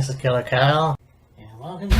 This is Killer Kyle, and welcome to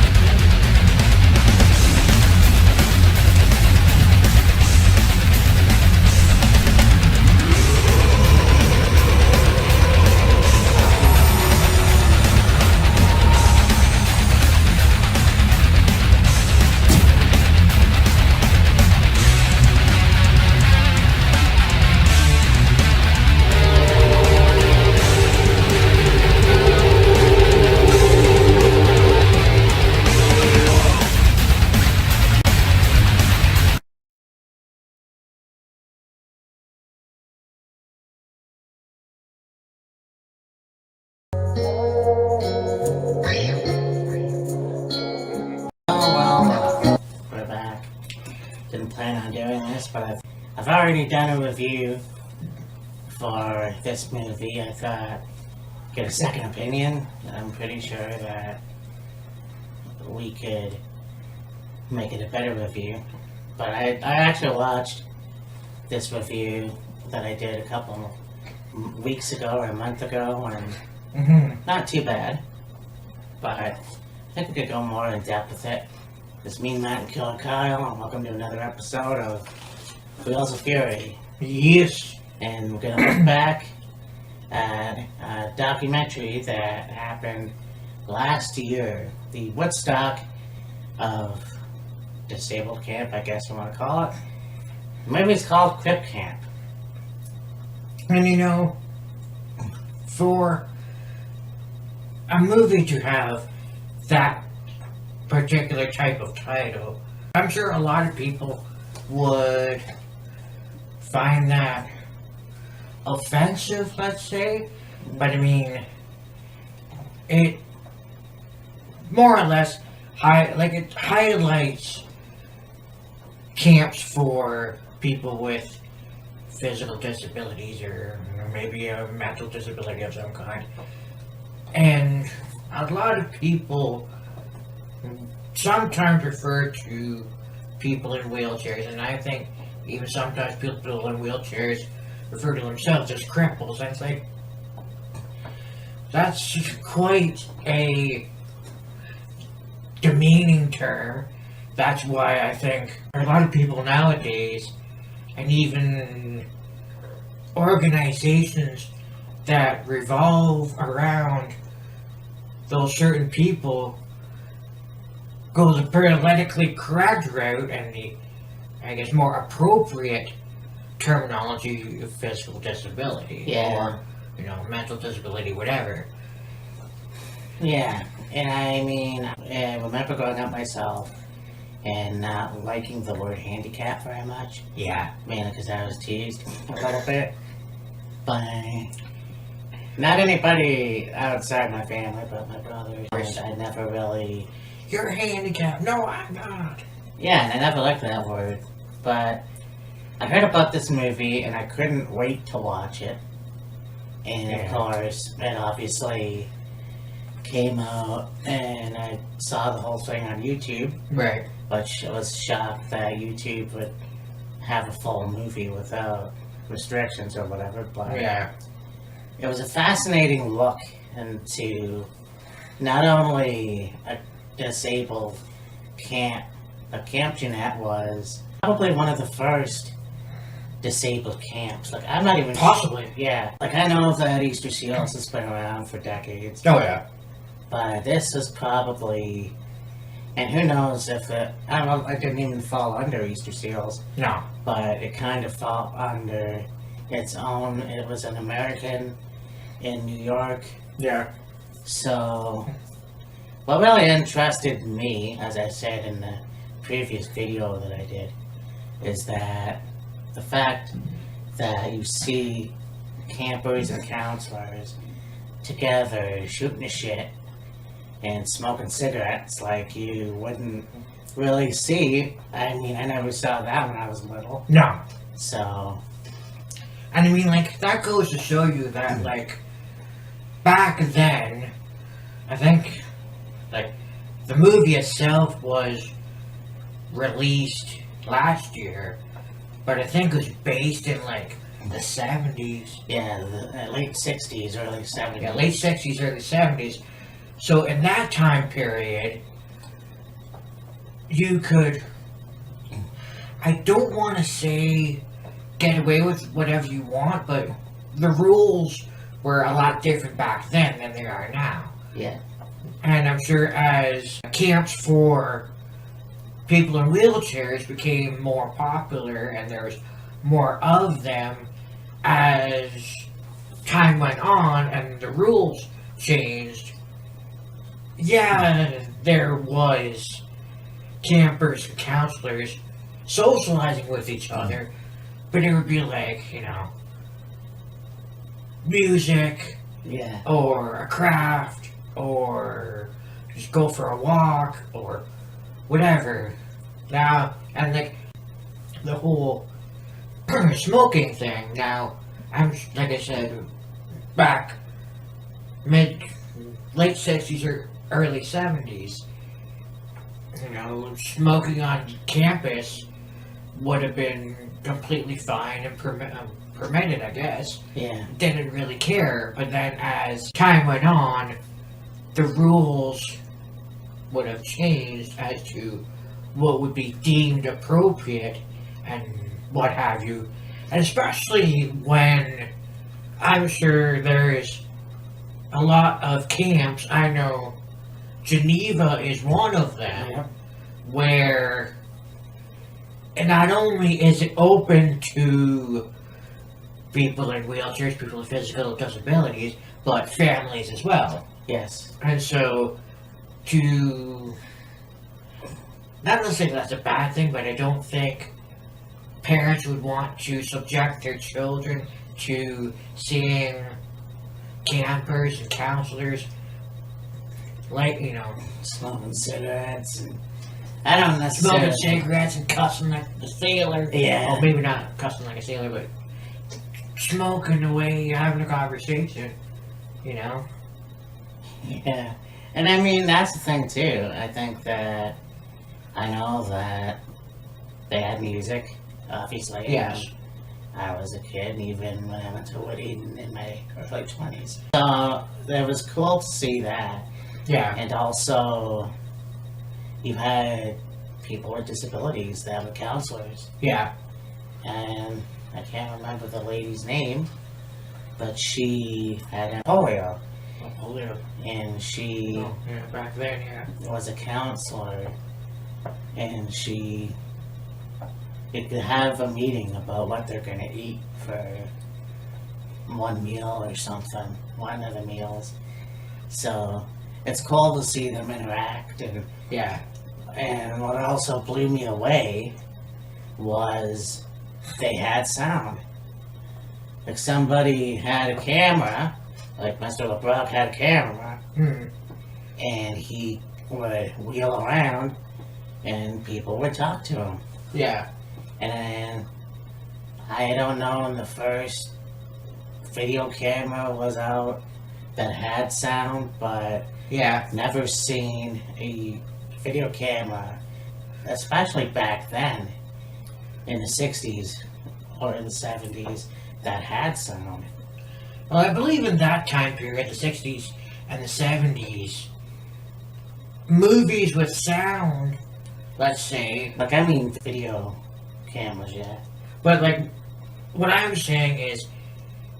we're back. Didn't plan on doing this, but I've already done a review for this movie. I thought, get a second opinion. I'm pretty sure that we could make it a better review. But I actually watched this review that I did a couple weeks ago or a month ago, and not too bad. But I think we could go more in depth with it. It's me, Matt, and Killer Kyle, and welcome to another episode of Wheels of Fury. Yes. And we're going to look back at a documentary that happened last year. The Woodstock of Disabled Camp, I guess you want to call it. Maybe it's called CRIP Camp. And you know, for a movie to have that particular type of title, I'm sure a lot of people would find that offensive, let's say. But I mean, it more or less it highlights camps for people with physical disabilities or maybe a mental disability of some kind. And a lot of people sometimes refer to people in wheelchairs, and I think even sometimes people in wheelchairs refer to themselves as cripples. And it's like, that's quite a demeaning term. That's why I think a lot of people nowadays, and even organizations that revolve around those certain people, go the politically correct route and the, I guess, more appropriate terminology of physical disability. Yeah. Or, mental disability, whatever. Yeah, and I mean, I remember growing up myself and not liking the word handicap very much. Yeah. Mainly because I was teased a little bit by not anybody outside my family, but my brothers. I never really... You're handicapped. No, I'm not. Yeah, and I never liked that word. But I heard about this movie, and I couldn't wait to watch it. And of course, it obviously came out, and I saw the whole thing on YouTube. Right. But I was shocked that YouTube would have a full movie without restrictions or whatever. But yeah, it was a fascinating look into not only a disabled camp. A Camp Jeanette was probably one of the first disabled camps. Like, I'm not even... Possibly. Yeah. Like, I know that Easter Seals has been around for decades. Oh, yeah. But this is probably... And who knows if it... I didn't even fall under Easter Seals. No. But it kind of fell under its own... It was an American in New York. Yeah. So... What really interested me, as I said in the previous video that I did, is that the fact that you see campers and counselors together shooting the shit and smoking cigarettes like you wouldn't really see. I mean, I never saw that when I was little. No. So... And I mean, that goes to show you that, back then, I think... the movie itself was released last year, but I think it was based in, the 70s. Yeah, the late 60s, early 70s. Yeah, late 60s, early 70s. So in that time period, you could, I don't want to say get away with whatever you want, but the rules were a lot different back then than they are now. Yeah. And I'm sure as camps for people in wheelchairs became more popular and there was more of them as time went on and the rules changed, yeah, there was campers and counselors socializing with each other, but it would be like, music, Yeah. or a craft, or just go for a walk, or whatever. Now, and like the whole smoking thing. Now, like I said, back late 60s or early 70s, smoking on campus would have been completely fine and permitted, I guess. Yeah. Didn't really care, but then as time went on, the rules would have changed as to what would be deemed appropriate and what have you. And especially when I'm sure there's a lot of camps, I know Geneva is one of them, Yep. where not only is it open to people in wheelchairs, people with physical disabilities, but families as well. Yes. And so, not necessarily that's a bad thing, but I don't think parents would want to subject their children to seeing campers and counselors, like, Smoking cigarettes and I don't smoking necessarily. cigarettes and cussing like the sailor. Yeah. Well, maybe not cussing like a sailor, but smoking away, having a conversation, Yeah. And I mean, that's the thing too. I think that I know that they had music, obviously. Yes. I was a kid, even when I went to Woody in my early 20s. So it was cool to see that. Yeah. And also, you had people with disabilities that were counselors. Yeah. And I can't remember the lady's name, but she had polio. Polio. And she Oh, yeah, back then, yeah. was a counselor, and you could have a meeting about what they're going to eat for one meal or something, one of the meals. So it's cool to see them interact. Yeah. And what also blew me away was they had sound. Like somebody had a camera, like Mr. LeBrock had a camera, Hmm. and he would wheel around and people would talk to him. Yeah. And I don't know when the first video camera was out that had sound, but Yeah. never seen a video camera, especially back then in the 60s or in the 70s, that had sound. Well, I believe in that time period, the 60s and the 70s, movies with sound, let's say, Like, I mean video cameras, yeah. but like, what I'm saying is,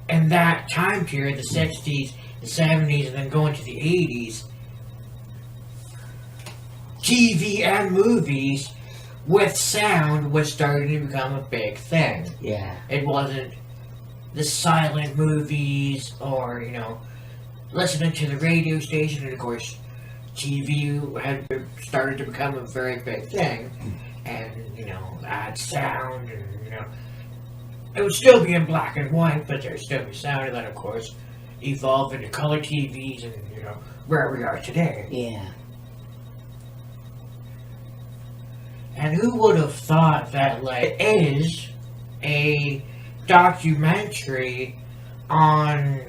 in that time period, the 60s, the 70s, and then going to the 80s, TV and movies with sound was starting to become a big thing. Yeah. It wasn't the silent movies or, listening to the radio station, and of course, TV had started to become a very big thing. And, add sound, and, it would still be in black and white, but there'd still be sound, and then, of course, evolve into color TVs and, where we are today. Yeah. And who would have thought that, like, it is a documentary on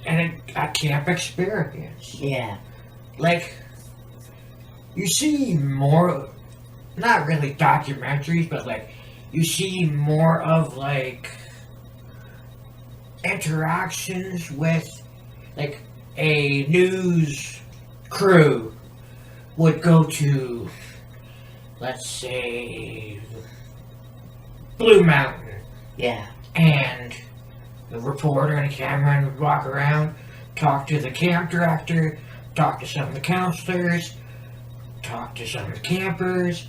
a camp experience. Yeah. Like, you see more, not really documentaries, but, like, you see more of, like, interactions with, like, a news crew would go to, let's say, Blue Mountain, Yeah. and the reporter and the cameraman would walk around, talk to the camp director, talk to some of the counselors, talk to some of the campers,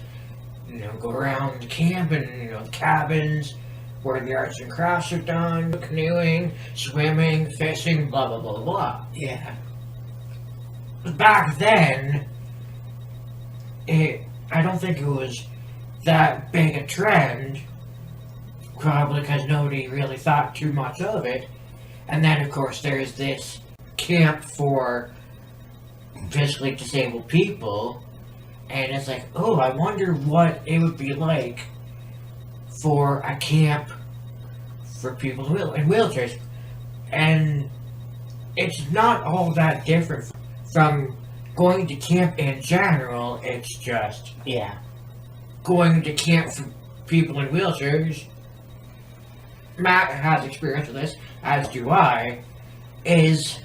go around the camp and, the cabins, where the arts and crafts are done, canoeing, swimming, fishing, blah, blah, blah, blah. Yeah. Back then, I don't think it was that big a trend, probably because nobody really thought too much of it. And then, of course, there's this camp for physically disabled people, and it's like, oh, I wonder what it would be like for a camp for people in wheelchairs. And it's not all that different from going to camp in general. It's just going to camp for people in wheelchairs. Matt has experience with this, as do I, is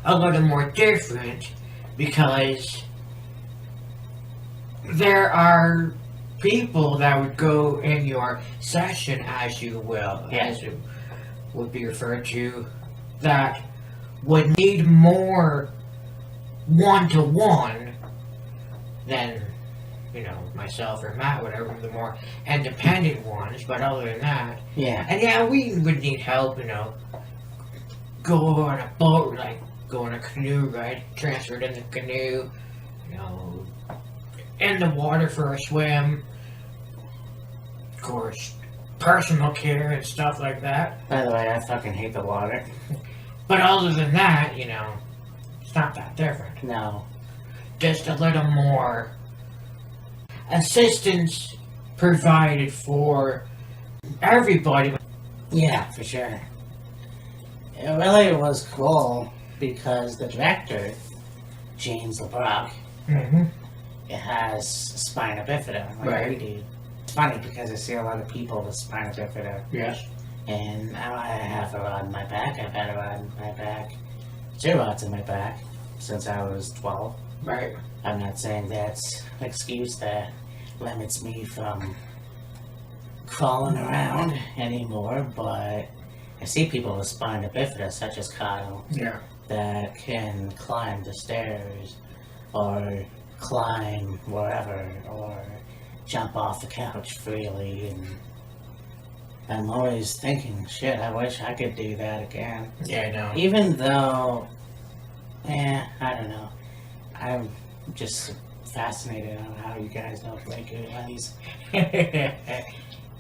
a little more different because there are people that would go in your session, as you will, as it would be referred to, that would need more one-to-one than, myself or Matt, whatever, the more independent ones. But other than that, and we would need help, go on a boat, like go on a canoe ride, transferred in the canoe, in the water for a swim, of course, personal care and stuff like that. By the way, I fucking hate the water. But other than that, it's not that different. No. Just a little more assistance provided for everybody. Yeah, for sure. It really was cool because the director, James LeBrock, has spina bifida, like we do. It's funny because I see a lot of people with spina bifida. Yes. And I have a rod in my back. I've had a rod in my back, 2 rods in my back, since I was 12. Right. I'm not saying that's an excuse that limits me from crawling around anymore, but I see people with spina bifida, such as Kyle, that can climb the stairs, or climb wherever, or jump off the couch freely, and I'm always thinking, shit, I wish I could do that again. Yeah, I know. Even though, I don't know, I'm just fascinated on how you guys don't break your legs.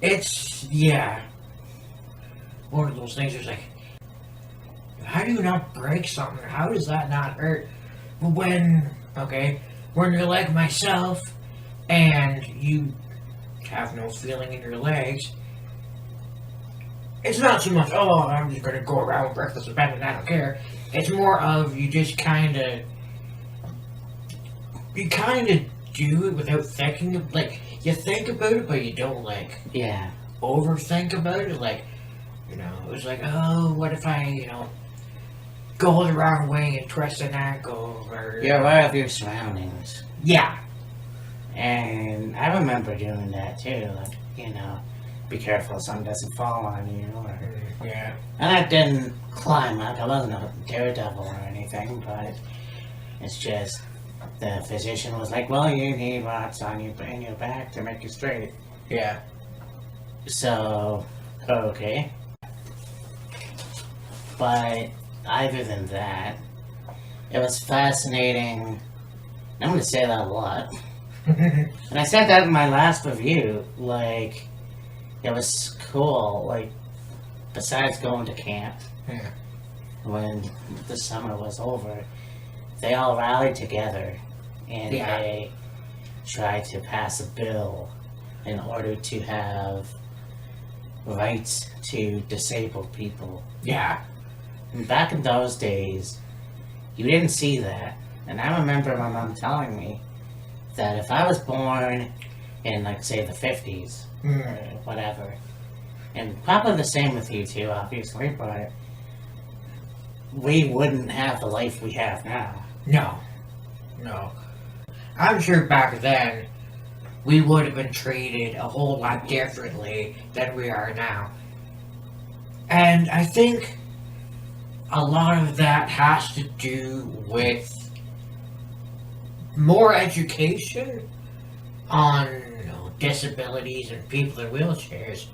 It's, one of those things. It's like, how do you not break something? How does that not hurt? When you're like myself and you have no feeling in your legs, it's not so much, oh, I'm just going to go around with breakfast and bed and I don't care. It's more of you just kind of do it without thinking. Like, you think about it, but you don't, overthink about it. Like, it was like, oh, what if I, go the wrong way and twist an ankle, or... You're aware of your surroundings. Yeah. And I remember doing that too, like, be careful something doesn't fall on you, or... Yeah. And I didn't climb up, I wasn't a daredevil or anything, but it's just, the physician was like, well, you need rods on you in your back to make you straight. Yeah. So, okay. But other than that, it was fascinating. I'm going to say that a lot. And I said that in my last review, like, it was cool, like, besides going to camp, when the summer was over, they all rallied together, and they tried to pass a bill in order to have rights to disabled people. Yeah. And back in those days, you didn't see that. And I remember my mom telling me that if I was born in, like, say, the 50s, or whatever, and probably the same with you too, obviously, but we wouldn't have the life we have now. No. I'm sure back then we would have been treated a whole lot differently than we are now. And I think a lot of that has to do with more education on disabilities and people in wheelchairs,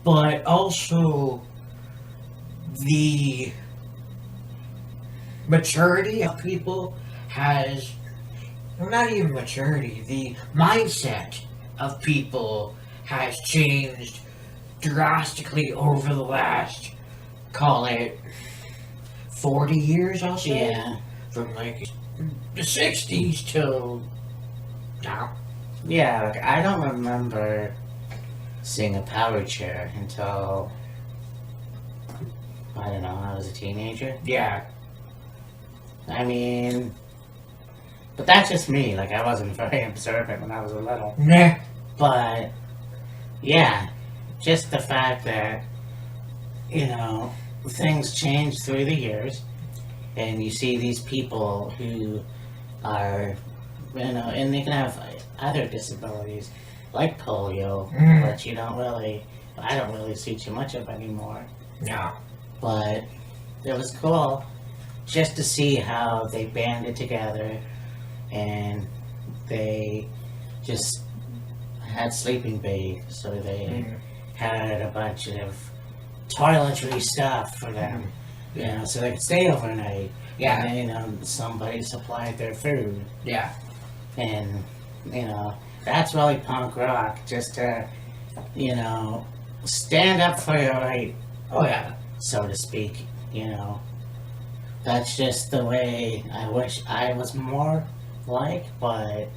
but also the maturity of people has, well, not even maturity, the mindset of people has changed drastically over the last, call it, 40 years, I'll say. Yeah. From like the 60s till now. Yeah, like I don't remember seeing a power chair until, I don't know, I was a teenager. Yeah. I mean, but that's just me. Like, I wasn't very observant when I was little. Nah. But, yeah, just the fact that, things change through the years, and you see these people who are, and they can have other disabilities, like polio, which I don't really see too much of anymore. No. But it was cool just to see how they banded together and they just had sleeping bags, so they had a bunch of toiletry stuff for them, so they could stay overnight. Yeah. And somebody supplied their food. Yeah. And, that's really punk rock, just to, stand up for your right, Oh yeah. so to speak, That's just the way I wish I was more like, but,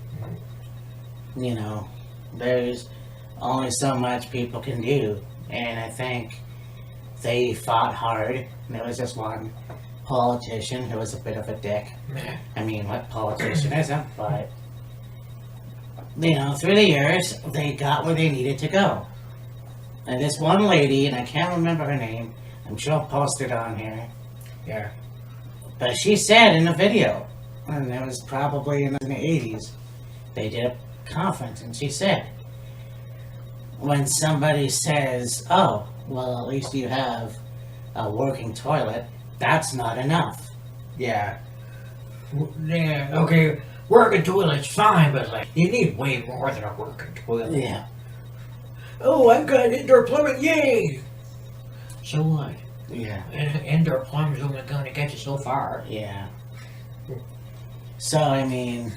there's only so much people can do. And I think they fought hard. There was just one politician who was a bit of a dick. Meh. I mean, what politician isn't? But, through the years, they got where they needed to go. And this one lady, and I can't remember her name, I'm sure I'll post it on here. Yeah. But she said in a video, and it was probably in the 80s, they did a conference, and she said, when somebody says, oh, well, at least you have a working toilet, that's not enough. Yeah. Yeah. Okay. Working toilet's fine, but like you need way more than a working toilet. Yeah. Oh, I've got indoor plumbing. Yay! So what? Yeah. Indoor plumbing's only going to get you so far. Yeah. So, I mean,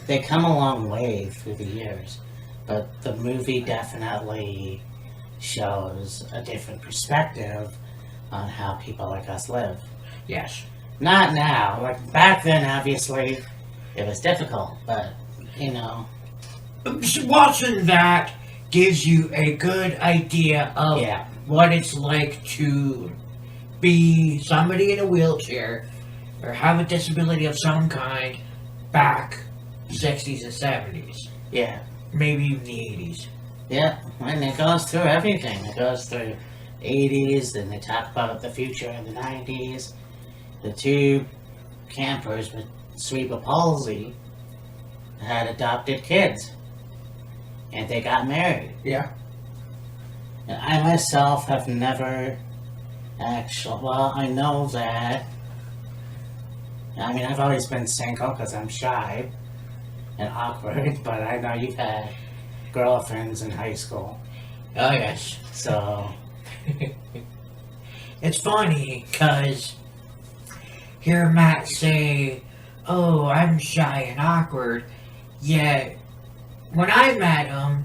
they come a long way through the years, but the movie definitely shows a different perspective on how people like us live. Yes. Not now. Like, back then, obviously, it was difficult, but, Watching that gives you a good idea of Yeah. what it's like to be somebody in a wheelchair or have a disability of some kind back 60s and 70s, Yeah. maybe even the 80s. Yeah, and it goes through everything. It goes through 80s, and they talk about the future in the 90s. The two campers with cerebral palsy had adopted kids, and they got married. Yeah. And I myself have never actually, well, I know that, I've always been single because I'm shy and awkward, but I know you've had girlfriends in high school, Oh, yes. so, It's funny because hear Matt say, oh, I'm shy and awkward, yet when I met him,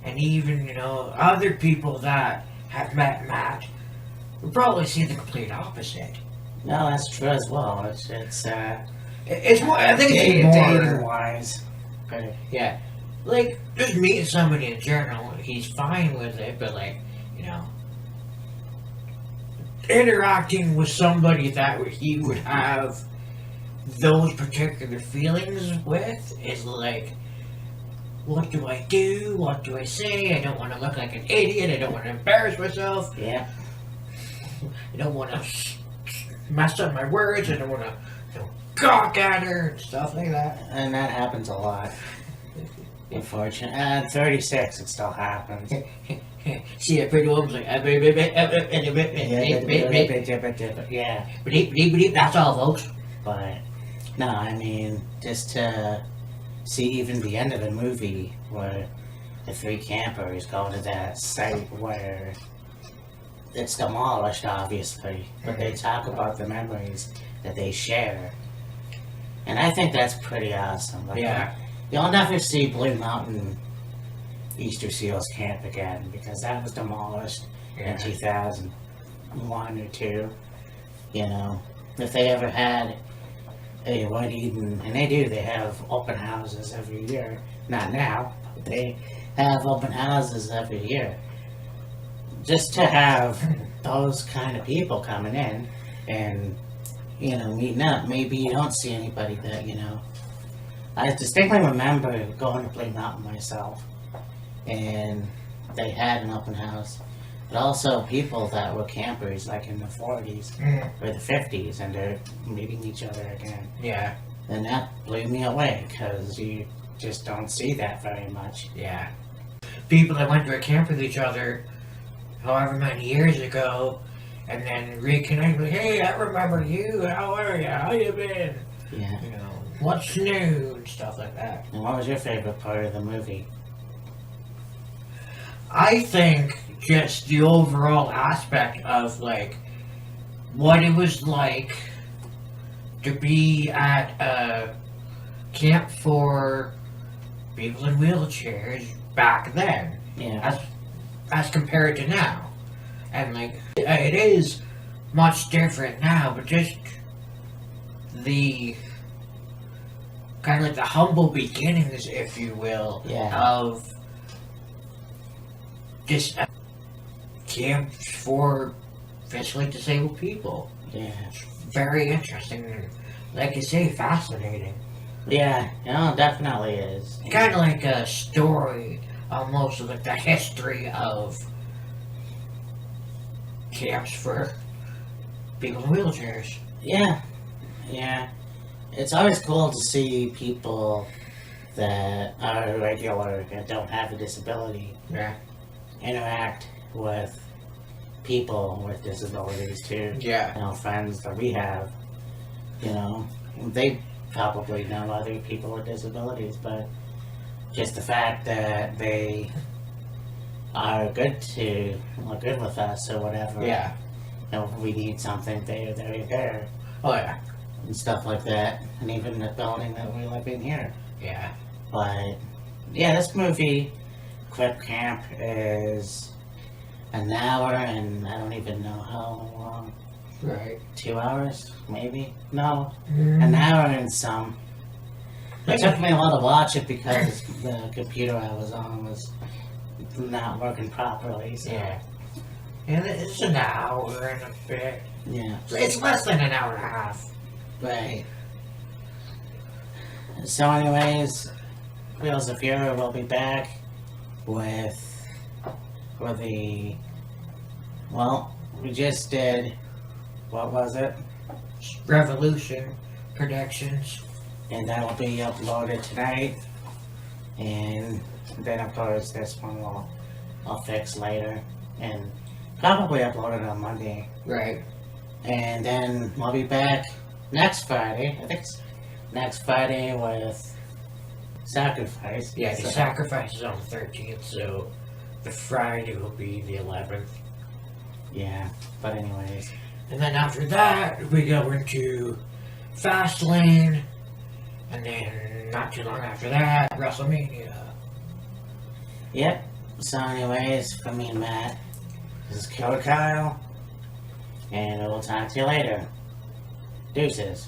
and even, other people that have met Matt, would probably see the complete opposite. no, that's true as well. It's It's more, I think it's more, dating wise. But yeah, like, just meeting somebody in general, he's fine with it, but like, interacting with somebody that he would have those particular feelings with is like, what do I do? What do I say? I don't want to look like an idiot. I don't want to embarrass myself. yeah, I don't want to mess up my words. I don't want to gawk at her and stuff like that. And that happens a lot. Unfortunately. At 36, it still happens. See, a pretty woman's like, Yeah. that's all, folks. But, no, I mean, just to see even the end of the movie where the three campers go to that site where it's demolished, obviously, but they talk about the memories that they share. And I think that's pretty awesome. Like, Yeah. you'll never see Blue Mountain Easter Seals Camp again because that was demolished in 2001 or 2. You know, if they ever had a White Eden, and they have open houses every year. Not now, but they have open houses every year. Just to have those kind of people coming in and, you know, meeting up. Maybe you don't see anybody that, you know. I distinctly remember going to Blue Mountain myself, and they had an open house. But also people that were campers, like in the 40s or the 50s, and they're meeting each other again. Yeah. And that blew me away, because you just don't see that very much. Yeah. People that went to a camp with each other however many years ago, and then reconnect with, hey, I remember you, how are you, how you been? Yeah. You know, what's new, and stuff like that. And what was your favorite part of the movie? I think just the overall aspect of, like, what it was like to be at a camp for people in wheelchairs back then. Yeah. As compared to now. And like, it is much different now, but just the kind of like the humble beginnings, if you will, Yeah. of just camps for physically disabled people. Yeah. Very interesting, and, like you say, fascinating. Yeah, no, it definitely is. Kind of like a story, almost of like the history of camps for people in wheelchairs. Yeah, yeah. It's always cool to see people that are regular and don't have a disability Yeah. interact with people with disabilities too. Yeah. You know, friends that we have, you know, they probably know other people with disabilities, but just the fact that they are good with us or whatever. Yeah. You know, if we need something, they're there Oh yeah. and stuff like that. And even the building that we live in here. Yeah. But yeah, this movie, CRIP Camp, is an hour and I don't even know how long. Right. 2 hours, maybe? No, an hour and some. It took me a while to watch it because the computer I was on was not working properly. So. Yeah. And it's an hour and a bit. Yeah. It's less than an hour and a half. Right. So, anyways, Wheels of Fury will be back for the. Well, we just did. What was it? Revolution Productions. And that will be uploaded tonight. And then, of course, this one I'll fix later. And probably upload it on Monday. Right. And then we'll be back next Friday. I think it's next Friday with Sacrifice. Yeah, the So- sacrifice is on the 13th, so the Friday will be the 11th. Yeah, but anyways. And then after that, we go into Fastlane. And then not too long after that, WrestleMania. Yep. So anyways, for me and Matt, this is Killer Kyle. And we'll talk to you later. Deuces.